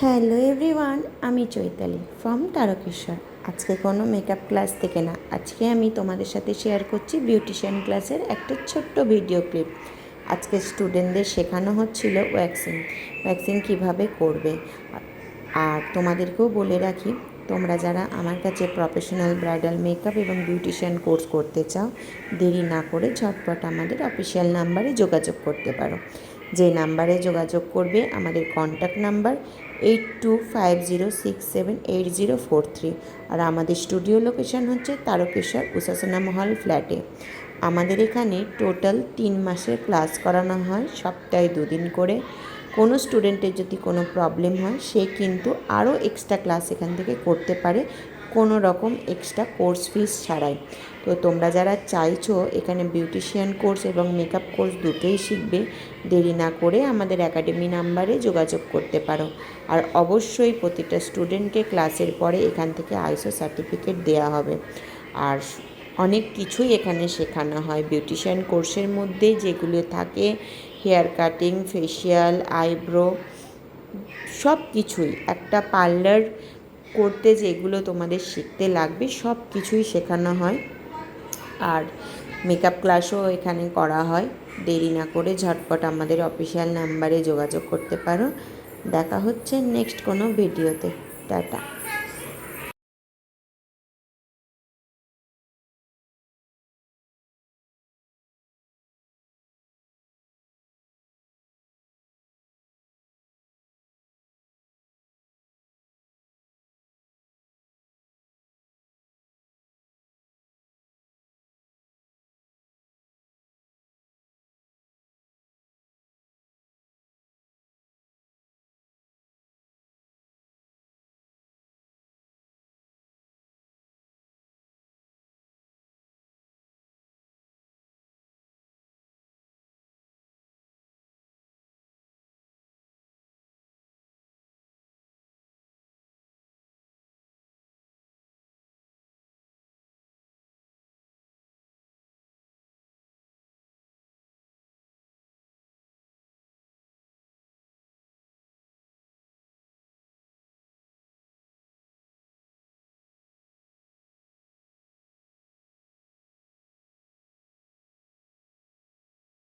Hello everyone, আমি Chaitali from Tarakeswar. আজকে কোনো মেকআপ ক্লাস থেকে না, আজকে আমি তোমাদের সাথে শেয়ার করছি বিউটিশিয়ান ক্লাসের একটা ছোট্ট ভিডিও ক্লিপ। আজকে স্টুডেন্টদের শেখানো হচ্ছিল ওয়্যাক্সিং কীভাবে করবে। আর তোমাদেরকেও বলে রাখি, তোমরা যারা আমার কাছে প্রফেশনাল ব্রাইডাল মেকআপ এবং বিউটিশিয়ান কোর্স করতে চাও, দেরি না করে ঝটপট আমাদের অফিসিয়াল নাম্বারে যোগাযোগ করতে পারো। যে নাম্বারে যোগাযোগ করবে, আমাদের কন্ট্যাক্ট নাম্বার 8250678043। আর আমাদের স্টুডিও লোকেশান হচ্ছে তারকেশ্বর উষাসনা মহল ফ্ল্যাটে। আমাদের এখানে টোটাল 3 মাসের ক্লাস করানো হয়, সপ্তাহে 2 দিন করে। কোনো স্টুডেন্টের যদি কোনো প্রবলেম হয়, সে কিন্তু আরও এক্সট্রা ক্লাস এখান থেকে করতে পারে, কোনো রকম এক্সট্রা কোর্স ফিস ছাড়াই। তো তোমরা যারা চাইছো এখানে বিউটিশিয়ান কোর্স এবং মেকআপ কোর্স দুটোই শিখবে, দেরি না করে আমাদের একাডেমি নাম্বারে যোগাযোগ করতে পারো। আর অবশ্যই প্রতিটা স্টুডেন্টকে ক্লাসের পরে এখান থেকে আইএসও সার্টিফিকেট দেওয়া হবে। আর অনেক কিছুই এখানে শেখানো হয় বিউটিশিয়ান কোর্সের মধ্যে, যেগুলো থাকে হেয়ার কাটিং, ফেশিয়াল, আইব্রো, সব কিছুই। একটা পার্লার করতে যেগুলো তোমাদের শিখতে লাগবে সব কিছুই শেখানো হয়। আর মেকআপ ক্লাসও এখানে করা হয়। দেরি না করে ঝটপট আমাদের অফিসিয়াল নাম্বারে যোগাযোগ করতে পারো। দেখা হচ্ছে নেক্সট কোনো ভিডিওতে। টাটা।